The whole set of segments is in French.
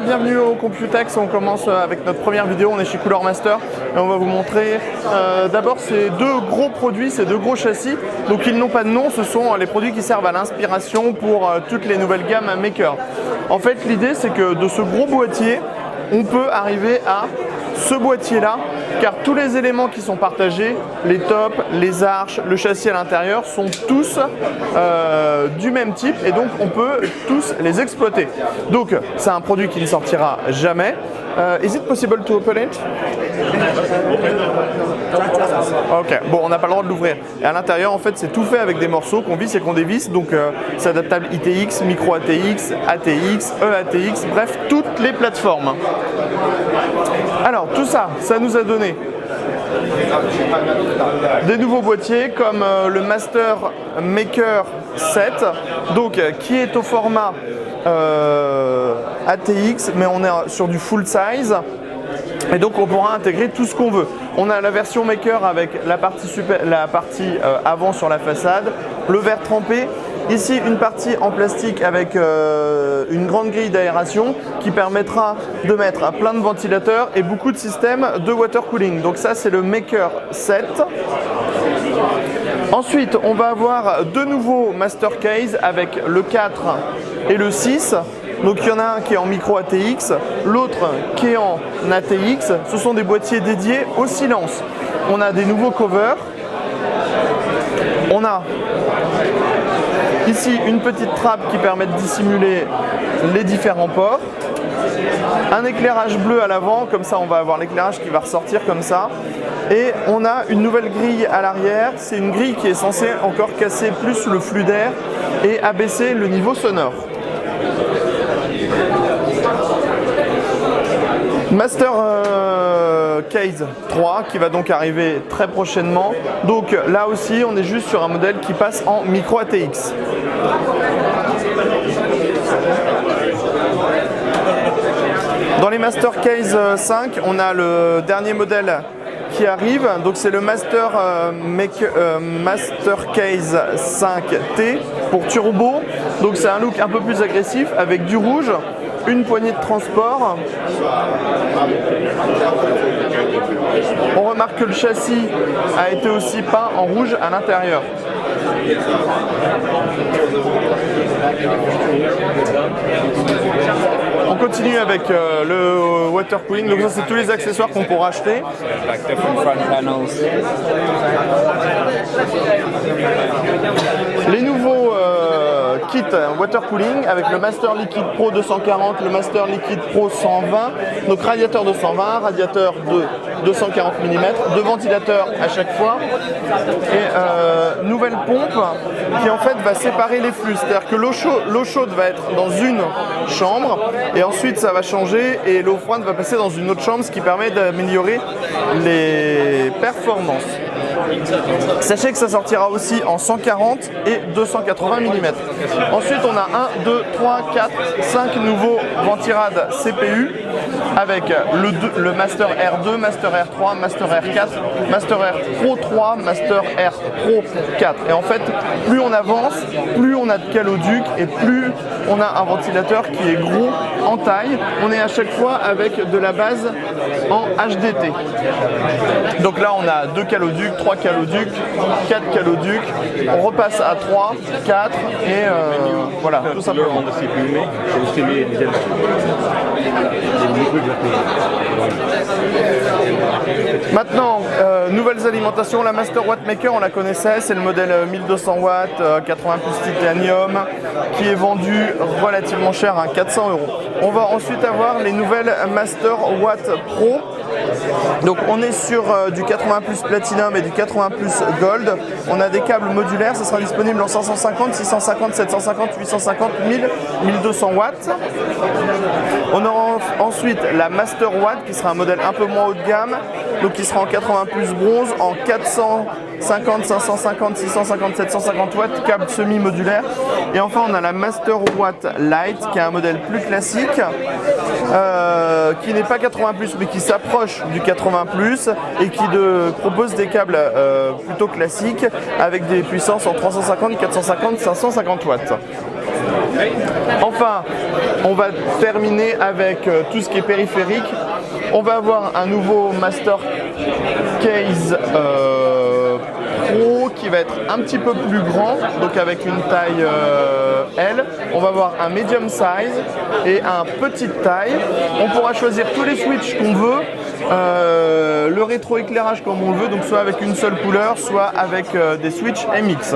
bienvenue au Computex. On commence avec notre première vidéo. On est chez Cooler Master et on va vous montrer d'abord ces deux gros produits, ces deux gros châssis. Donc ils n'ont pas de nom, ce sont les produits qui servent à l'inspiration pour toutes les nouvelles gammes Maker. En fait, l'idée c'est que de ce gros boîtier, on peut arriver à ce boîtier-là, car tous les éléments qui sont partagés, les tops, les arches, le châssis à l'intérieur, sont tous du même type et donc on peut tous les exploiter. Donc c'est un produit qui ne sortira jamais. Is it possible to open it? Ok, bon, on n'a pas le droit de l'ouvrir. Et à l'intérieur, en fait, c'est tout fait avec des morceaux qu'on visse et qu'on dévisse. Donc c'est adaptable ITX, micro ATX, ATX, EATX, bref, toutes les plateformes. Alors tout ça, ça nous a donné des nouveaux boîtiers comme le Master Maker 7, donc qui est au format ATX, mais on est sur du full size. Et donc on pourra intégrer tout ce qu'on veut. On a la version Maker avec la partie avant sur la façade, le verre trempé. Ici une partie en plastique avec une grande grille d'aération qui permettra de mettre plein de ventilateurs et beaucoup de systèmes de water cooling. Donc ça c'est le Maker 7. Ensuite on va avoir deux nouveaux Master Case avec le 4 et le 6. Donc il y en a un qui est en micro ATX, l'autre qui est en ATX. Ce sont des boîtiers dédiés au silence. On a des nouveaux covers. On a ici une petite trappe qui permet de dissimuler les différents ports. Un éclairage bleu à l'avant, comme ça on va avoir l'éclairage qui va ressortir comme ça. Et on a une nouvelle grille à l'arrière. C'est une grille qui est censée encore casser plus le flux d'air et abaisser le niveau sonore. Master Case 3 qui va donc arriver très prochainement. Donc là aussi on est juste sur un modèle qui passe en micro ATX. Dans les Master Case 5, on a le dernier modèle qui arrive. Donc c'est le Master Case 5T pour turbo. Donc c'est un look un peu plus agressif avec du rouge. Une poignée de transport. On remarque que le châssis a été aussi peint en rouge à l'intérieur. On continue avec le water cooling. Donc ça c'est tous les accessoires qu'on pourra acheter. Les nouveaux kit water cooling avec le Master Liquid Pro 240, le Master Liquid Pro 120, donc radiateur de 120, radiateur de 240 mm, deux ventilateurs à chaque fois et nouvelle pompe qui en fait va séparer les flux, c'est-à-dire que l'eau chaude va être dans une chambre et ensuite ça va changer et l'eau froide va passer dans une autre chambre, ce qui permet d'améliorer les performances. Sachez que ça sortira aussi en 140 et 280 mm. Ensuite on a 1, 2, 3, 4, 5 nouveaux ventirades CPU avec le Master R2, Master R3, Master R4, Master R Pro 3, Master R Pro 4. Et en fait, plus on avance, plus on a de caloduc et plus on a un ventilateur qui est gros en taille. On est à chaque fois avec de la base en HDT. Donc là on a 2 caloducs, 3 caloducs, 4 caloducs. On repasse à 3, 4 et voilà, tout simplement. Maintenant, nouvelles alimentations, la Master Watt Maker, on la connaissait, c'est le modèle 1200 watts, 80 plus titanium, qui est vendu relativement cher à 400 €. On va ensuite avoir les nouvelles Master Watt Pro. Donc on est sur du 80 plus Platinum et du 80 plus Gold. On a des câbles modulaires, ça sera disponible en 550, 650, 750, 850, 1000, 1200 watts. On aura ensuite la Master Watt qui sera un modèle un peu moins haut de gamme, donc qui sera en 80 plus bronze, en 450, 550, 650, 750 watts, câble semi-modulaire. Et enfin on a la Master Watt Lite qui est un modèle plus classique, qui n'est pas 80 plus mais qui s'approche du 80 plus et qui propose des câbles plutôt classiques avec des puissances en 350, 450, 550 watts. Enfin, on va terminer avec tout ce qui est périphérique. On va avoir un nouveau Master Case Pro qui va être un petit peu plus grand, donc avec une taille L. On va avoir un medium size et un petite taille. On pourra choisir tous les switches qu'on veut. Le rétroéclairage comme on le veut, donc soit avec une seule couleur, soit avec des switches MX.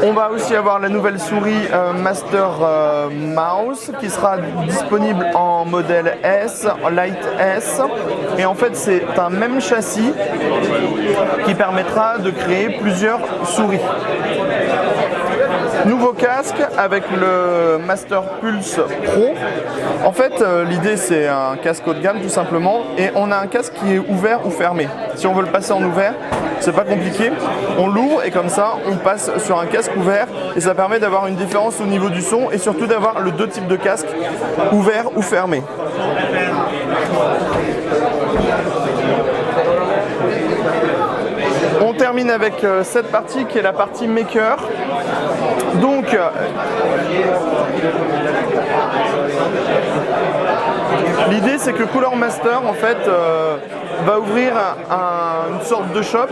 On va aussi avoir la nouvelle souris Master Mouse qui sera disponible en modèle S, Light S, et en fait c'est un même châssis qui permettra de créer plusieurs souris. Nouveau casque avec le Master Pulse Pro. En fait, l'idée c'est un casque haut de gamme tout simplement, et on a un casque qui est ouvert ou fermé. Si on veut le passer en ouvert, c'est pas compliqué. On l'ouvre et comme ça, on passe sur un casque ouvert et ça permet d'avoir une différence au niveau du son et surtout d'avoir le deux types de casques, ouvert ou fermé. On termine avec cette partie qui est la partie maker. Donc, l'idée c'est que Cooler Master en fait va ouvrir une sorte de shop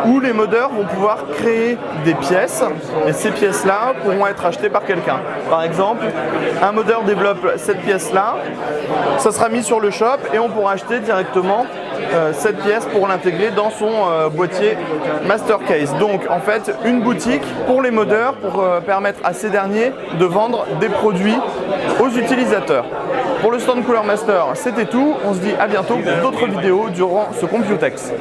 où les modeurs vont pouvoir créer des pièces et ces pièces-là pourront être achetées par quelqu'un. Par exemple, un modeur développe cette pièce-là, ça sera mis sur le shop et on pourra acheter directement cette pièce pour l'intégrer dans son boîtier Master Case. Donc en fait une boutique pour les modeurs pour permettre à ces derniers de vendre des produits aux utilisateurs. Pour le stand Cooler Master, c'était tout. On se dit à bientôt pour d'autres vidéos durant ce Computex.